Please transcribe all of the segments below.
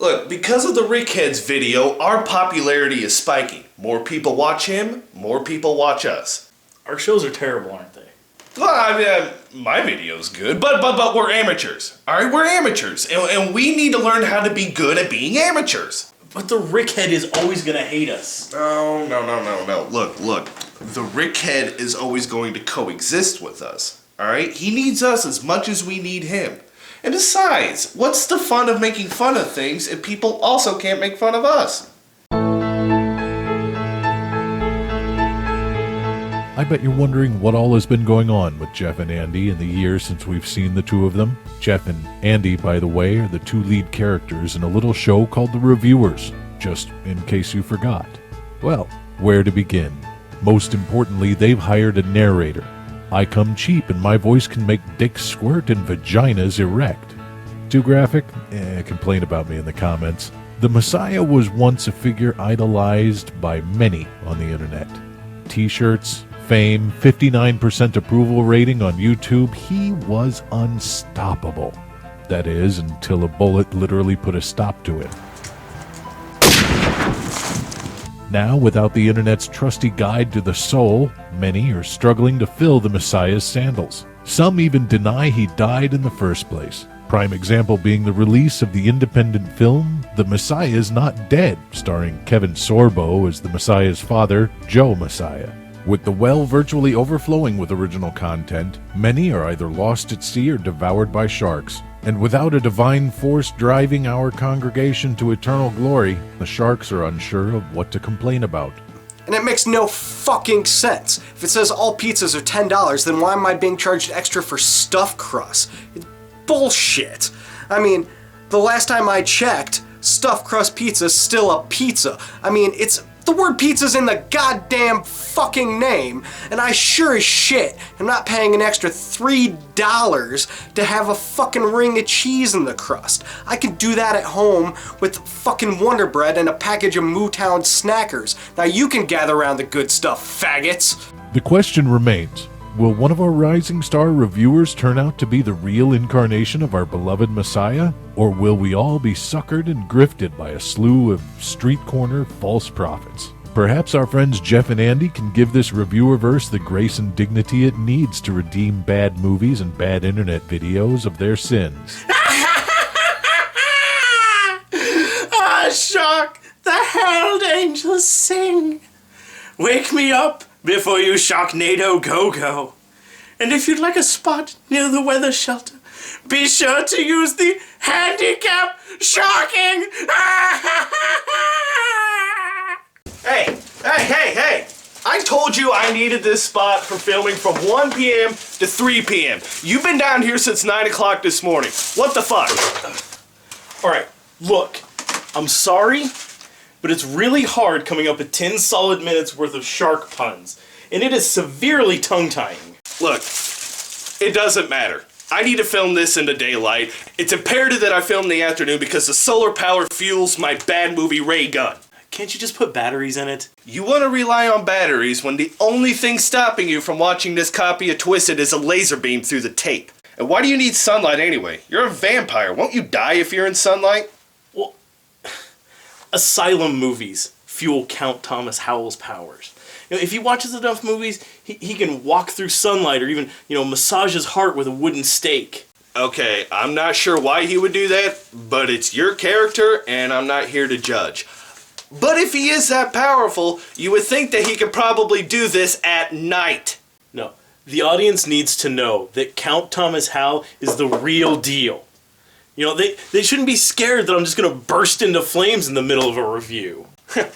Look, because of the Rickheads video, our popularity is spiking. More people watch him, more people watch us. Our shows are terrible, aren't they? Well, I mean, my video's good, but we're amateurs. Alright, we're amateurs, and we need to learn how to be good at being amateurs. But the Rickhead is always gonna hate us. No. Look. The Rickhead is always going to coexist with us. Alright? He needs us as much as we need him. And besides, what's the fun of making fun of things if people also can't make fun of us? I bet you're wondering what all has been going on with Jeff and Andy in the years since we've seen the two of them. Jeff and Andy, by the way, are the two lead characters in a little show called The Reviewers, just in case you forgot. Well, where to begin? Most importantly, they've hired a narrator. I come cheap and my voice can make dicks squirt and vaginas erect. Too graphic? Complain about me in the comments. The Messiah was once a figure idolized by many on the internet. T-shirts, fame, 59% approval rating on YouTube. He was unstoppable. That is, until a bullet literally put a stop to it. Now, without the internet's trusty guide to the soul, many are struggling to fill the Messiah's sandals. Some even deny he died in the first place. Prime example being the release of the independent film The Messiah is Not Dead, starring Kevin Sorbo as the Messiah's father, Joe Messiah. With the well virtually overflowing with original content, many are either lost at sea or devoured by sharks. And without a divine force driving our congregation to eternal glory, the sharks are unsure of what to complain about. And it makes no fucking sense. If it says all pizzas are $10, then why am I being charged extra for stuffed crust? It's bullshit. I mean, the last time I checked, stuffed crust pizza's still a pizza. I mean, the word pizza's in the goddamn fucking name, and I sure as shit am not paying an extra $3 to have a fucking ring of cheese in the crust. I can do that at home with fucking Wonder Bread and a package of Mootown Snackers. Now you can gather around the good stuff, faggots. The question remains, will one of our rising star reviewers turn out to be the real incarnation of our beloved Messiah? Or will we all be suckered and grifted by a slew of street corner false prophets? Perhaps our friends Jeff and Andy can give this reviewerverse the grace and dignity it needs to redeem bad movies and bad internet videos of their sins. Ah, Shark, the herald angels sing. Wake me up before you Sharknado go-go. And if you'd like a spot near the weather shelter, be sure to use the handicap sharking. Hey! I told you I needed this spot for filming from 1 p.m. to 3 p.m. You've been down here since 9 o'clock this morning. What the fuck? Alright, look, I'm sorry, but it's really hard coming up with 10 solid minutes worth of shark puns, and it is severely tongue-tying. Look, it doesn't matter. I need to film this in the daylight. It's imperative that I film in the afternoon because the solar power fuels my bad movie ray gun. Can't you just put batteries in it? You want to rely on batteries when the only thing stopping you from watching this copy of Twisted is a laser beam through the tape. And why do you need sunlight anyway? You're a vampire. Won't you die if you're in sunlight? Well, asylum movies fuel Count Thomas Howell's powers. You know, if he watches enough movies, he can walk through sunlight or even, massage his heart with a wooden stake. Okay, I'm not sure why he would do that, but it's your character and I'm not here to judge. But if he is that powerful, you would think that he could probably do this at night. No, the audience needs to know that Count Thomas Howell is the real deal. They shouldn't be scared that I'm just going to burst into flames in the middle of a review.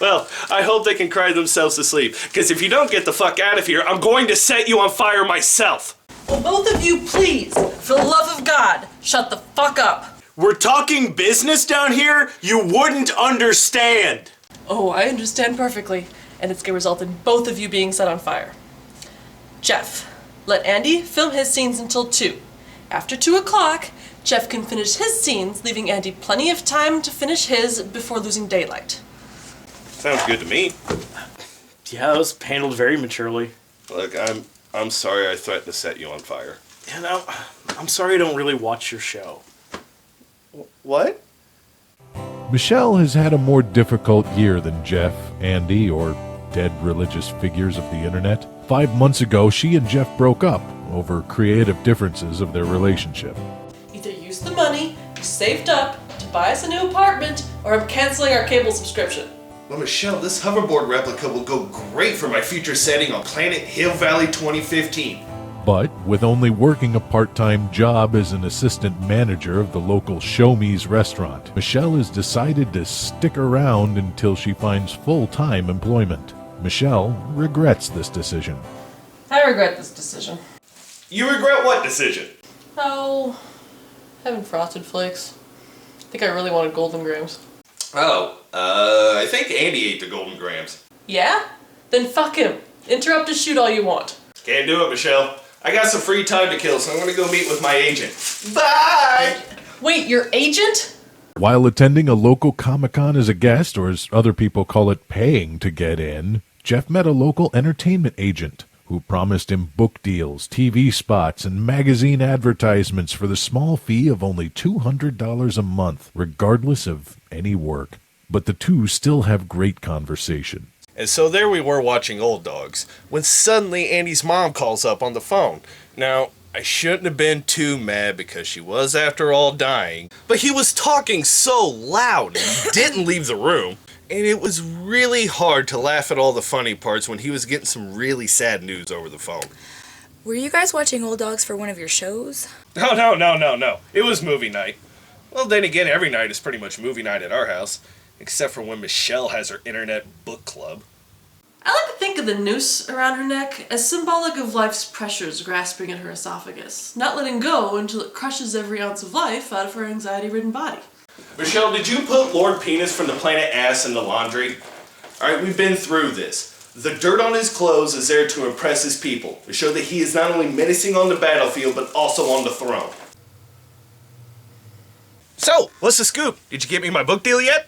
Well, I hope they can cry themselves to sleep, because if you don't get the fuck out of here, I'm going to set you on fire myself. Well, both of you, please, for the love of God, shut the fuck up. We're talking business down here? You wouldn't understand. Oh, I understand perfectly, and it's gonna result in both of you being set on fire. Jeff, let Andy film his scenes until 2. After 2 o'clock, Jeff can finish his scenes, leaving Andy plenty of time to finish his before losing daylight. Sounds good to me. Yeah, that was handled very maturely. Look, I'm sorry I threatened to set you on fire. I'm sorry I don't really watch your show. What? Michelle has had a more difficult year than Jeff, Andy, or dead religious figures of the internet. 5 months ago, she and Jeff broke up over creative differences of their relationship. Either use the money you saved up to buy us a new apartment, or I'm canceling our cable subscription. Well, Michelle, this hoverboard replica will go great for my future setting on Planet Hill Valley 2015. But with only working a part-time job as an assistant manager of the local Show Me's restaurant, Michelle has decided to stick around until she finds full-time employment. Michelle regrets this decision. I regret this decision. You regret what decision? Oh, having Frosted Flakes. I think I really wanted Golden Grams. Oh, I think Andy ate the Golden Grams. Yeah? Then fuck him. Interrupt his shoot all you want. Can't do it, Michelle. I got some free time to kill, so I'm gonna go meet with my agent. Bye! Wait, your agent? While attending a local Comic-Con as a guest, or as other people call it, paying to get in, Jeff met a local entertainment agent who promised him book deals, TV spots, and magazine advertisements for the small fee of only $200 a month, regardless of any work. But the two still have great conversation. And so there we were watching Old Dogs, when suddenly Andy's mom calls up on the phone. Now, I shouldn't have been too mad because she was, after all, dying, but he was talking so loud and he didn't leave the room. And it was really hard to laugh at all the funny parts when he was getting some really sad news over the phone. Were you guys watching Old Dogs for one of your shows? No. It was movie night. Well, then again, every night is pretty much movie night at our house, except for when Michelle has her internet book club. I like to think of the noose around her neck as symbolic of life's pressures grasping at her esophagus, not letting go until it crushes every ounce of life out of her anxiety-ridden body. Michelle, did you put Lord Penis from the planet Ass in the laundry? Alright, we've been through this. The dirt on his clothes is there to impress his people, to show that he is not only menacing on the battlefield, but also on the throne. So, what's the scoop? Did you get me my book deal yet?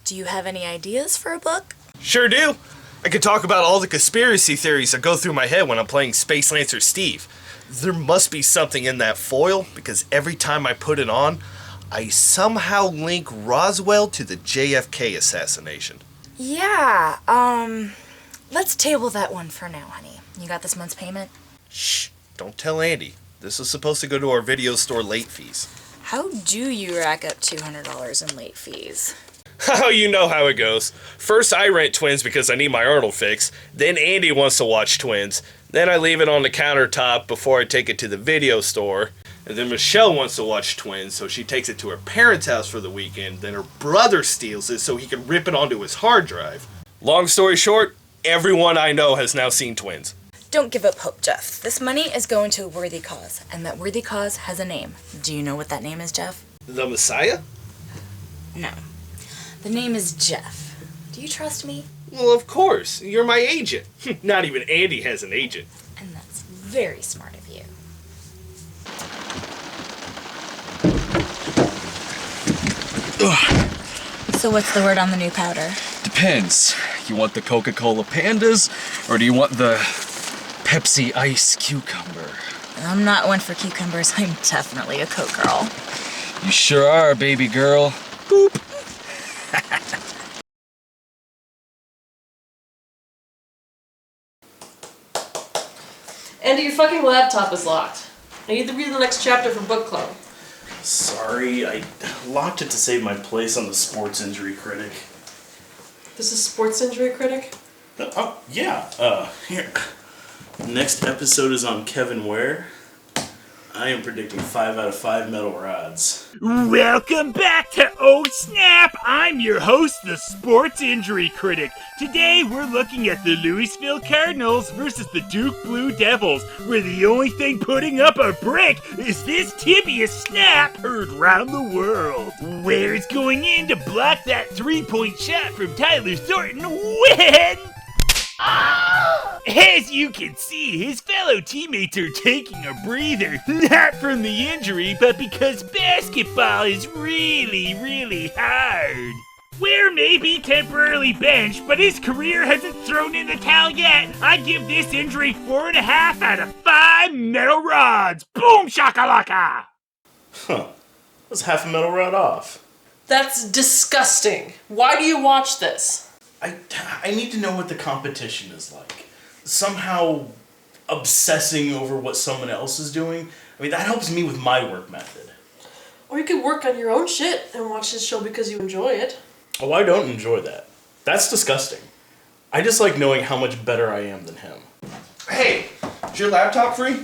Do you have any ideas for a book? Sure do. I could talk about all the conspiracy theories that go through my head when I'm playing Space Lancer Steve. There must be something in that foil, because every time I put it on, I somehow link Roswell to the JFK assassination. Yeah, let's table that one for now, honey. You got this month's payment? Shh, don't tell Andy. This is supposed to go to our video store late fees. How do you rack up $200 in late fees? Oh, you know how it goes. First I rent Twins because I need my Arnold fix, then Andy wants to watch Twins, then I leave it on the countertop before I take it to the video store, and then Michelle wants to watch Twins, so she takes it to her parents' house for the weekend, then her brother steals it so he can rip it onto his hard drive. Long story short, everyone I know has now seen Twins. Don't give up hope, Jeff. This money is going to a worthy cause, and that worthy cause has a name. Do you know what that name is, Jeff? The Messiah? No. The name is Jeff. Do you trust me? Well, of course. You're my agent. Not even Andy has an agent. And that's very smart of you. So what's the word on the new powder? Depends. You want the Coca-Cola Pandas, or do you want the Pepsi Ice Cucumber? I'm not one for cucumbers. I'm definitely a Coke girl. You sure are, baby girl. Boop. Andy, your fucking laptop is locked. I need to read the next chapter for book club. Sorry, I locked it to save my place on the Sports Injury Critic. This is Sports Injury Critic? Oh, yeah. Here. Next episode is on Kevin Ware. I am predicting 5 out of 5 metal rods. Welcome back to Oh Snap! I'm your host, the Sports Injury Critic. Today we're looking at the Louisville Cardinals versus the Duke Blue Devils, where the only thing putting up a brick is this tibia snap heard round the world. Ware's going in to block that three-point shot from Tyler Thornton when... As you can see, his fellow teammates are taking a breather, not from the injury, but because basketball is really, really hard. Ware may be temporarily benched, but his career hasn't thrown in the towel yet. I give this injury 4.5 out of 5 metal rods. Boom shakalaka! Huh. That's half a metal rod off. That's disgusting. Why do you watch this? I need to know what the competition is like. Somehow obsessing over what someone else is doing, I mean, that helps me with my work method. Or you could work on your own shit and watch this show because you enjoy it. Oh, I don't enjoy that. That's disgusting. I just like knowing how much better I am than him. Hey, is your laptop free?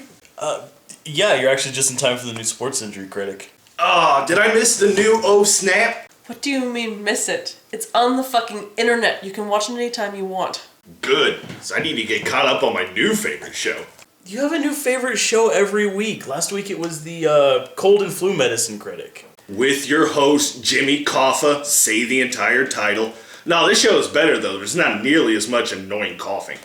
Yeah, you're actually just in time for the new sports injury critic. Ah, did I miss the new Oh Snap? What do you mean miss it? It's on the fucking internet. You can watch it anytime you want. Good, because I need to get caught up on my new favorite show. You have a new favorite show every week. Last week it was the cold and flu medicine critic. With your host, Jimmy Coffa, say the entire title. No, this show is better though. There's not nearly as much annoying coughing.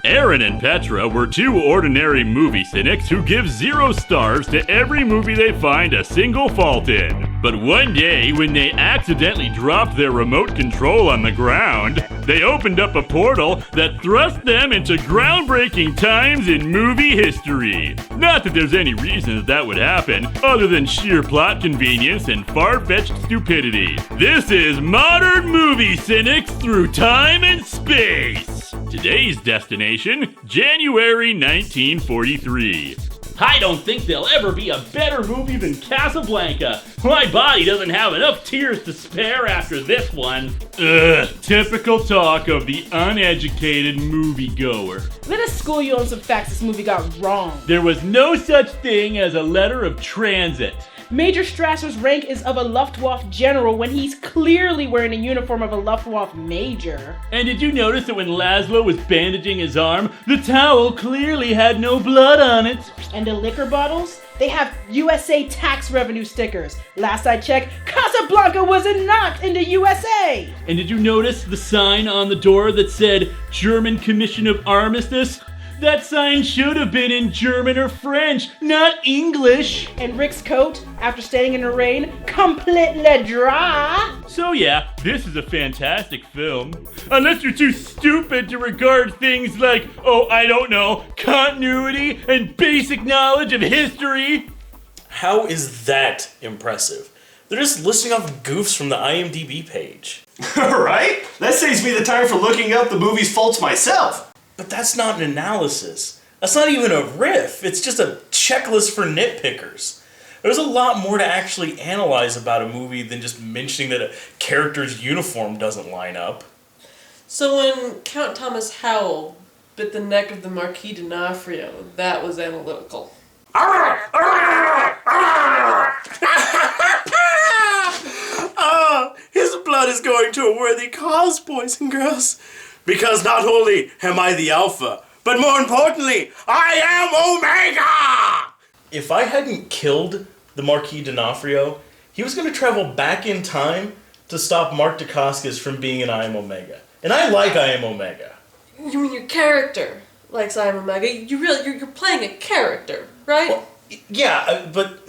Aaron and Petra were two ordinary movie cynics who give 0 stars to every movie they find a single fault in. But one day, when they accidentally dropped their remote control on the ground, they opened up a portal that thrust them into groundbreaking times in movie history. Not that there's any reason that would happen, other than sheer plot convenience and far-fetched stupidity. This is Modern Movie Cynics Through Time and Space. Today's destination, January 1943. I don't think there'll ever be a better movie than Casablanca. My body doesn't have enough tears to spare after this one. Ugh, typical talk of the uneducated moviegoer. Let us school you on some facts this movie got wrong. There was no such thing as a letter of transit. Major Strasser's rank is of a Luftwaffe general when he's clearly wearing a uniform of a Luftwaffe major. And did you notice that when Laszlo was bandaging his arm, the towel clearly had no blood on it? And the liquor bottles? They have USA tax revenue stickers. Last I checked, Casablanca wasn't not in the USA! And did you notice the sign on the door that said German Commission of Armistice? That sign should have been in German or French, not English. And Rick's coat, after standing in the rain, completely dry. So yeah, this is a fantastic film. Unless you're too stupid to regard things like, oh, I don't know, continuity and basic knowledge of history. How is that impressive? They're just listing off goofs from the IMDb page. Right? That saves me the time for looking up the movie's faults myself. But that's not an analysis. That's not even a riff. It's just a checklist for nitpickers. There's a lot more to actually analyze about a movie than just mentioning that a character's uniform doesn't line up. So when Count Thomas Howell bit the neck of the Marquis d'Onofrio, that was analytical. His blood is going to a worthy cause, boys and girls. Because not only am I the Alpha, but more importantly, I am Omega! If I hadn't killed the Marquis d'Onofrio, he was going to travel back in time to stop Mark Dacascos from being an I Am Omega. And I like I Am Omega. You mean your character likes I Am Omega? You're playing a character, right? Well, yeah, but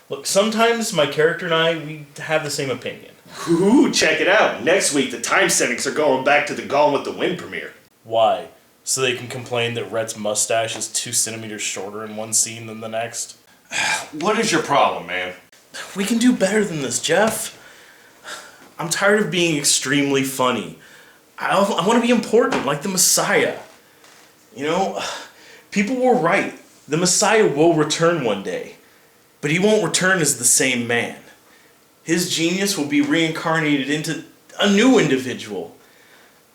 look, sometimes my character and I, we have the same opinion. Ooh, check it out. Next week, the Time Cynics are going back to the Gone with the Wind premiere. Why? So they can complain that Rhett's mustache is 2 centimeters shorter in one scene than the next? What is your problem, man? We can do better than this, Jeff. I'm tired of being extremely funny. I want to be important, like the Messiah. You know, people were right. The Messiah will return one day. But he won't return as the same man. His genius will be reincarnated into a new individual.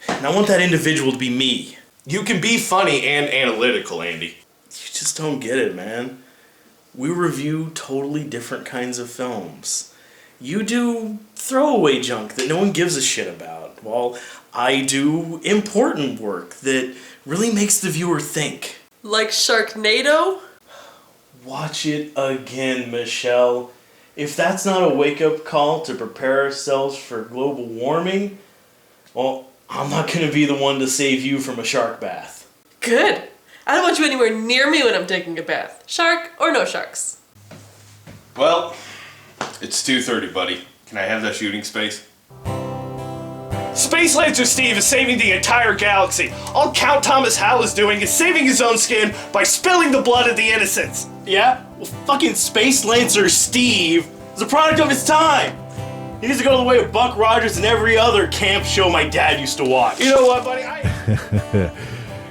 And I want that individual to be me. You can be funny and analytical, Andy. You just don't get it, man. We review totally different kinds of films. You do throwaway junk that no one gives a shit about, while I do important work that really makes the viewer think. Like Sharknado? Watch it again, Michelle. If that's not a wake-up call to prepare ourselves for global warming, well, I'm not going to be the one to save you from a shark bath. Good. I don't want you anywhere near me when I'm taking a bath. Shark or no sharks. Well, it's 2:30, buddy. Can I have that shooting space? Space Lancer Steve is saving the entire galaxy. All Count Thomas Howell is doing is saving his own skin by spilling the blood of the innocents. Yeah? Well, fucking Space Lancer Steve is a product of his time. He needs to go the way of Buck Rogers and every other camp show my dad used to watch. You know what, buddy?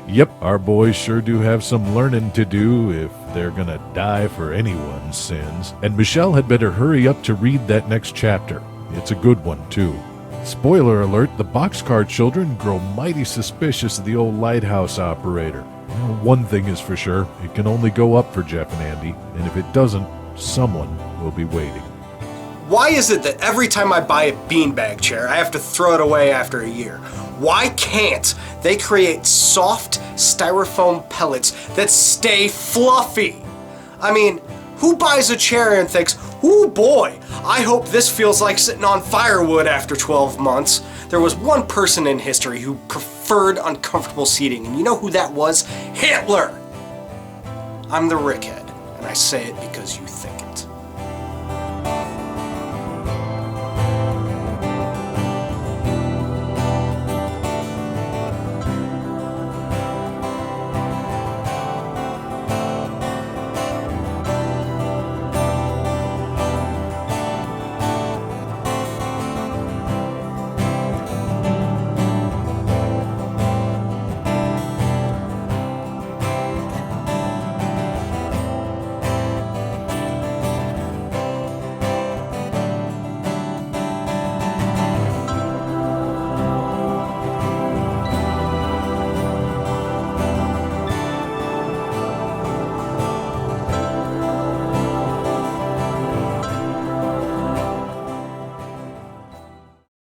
Yep, our boys sure do have some learning to do if they're gonna die for anyone's sins. And Michelle had better hurry up to read that next chapter. It's a good one, too. Spoiler alert, the boxcar children grow mighty suspicious of the old lighthouse operator. Well, one thing is for sure, it can only go up for Jeff and Andy, and if it doesn't, someone will be waiting. Why is it that every time I buy a beanbag chair, I have to throw it away after a year? Why can't they create soft styrofoam pellets that stay fluffy? I mean, who buys a chair and thinks, ooh boy, I hope this feels like sitting on firewood after 12 months? There was one person in history who preferred uncomfortable seating, and you know who that was? Hitler! I'm the Rickhead, and I say it because you think it.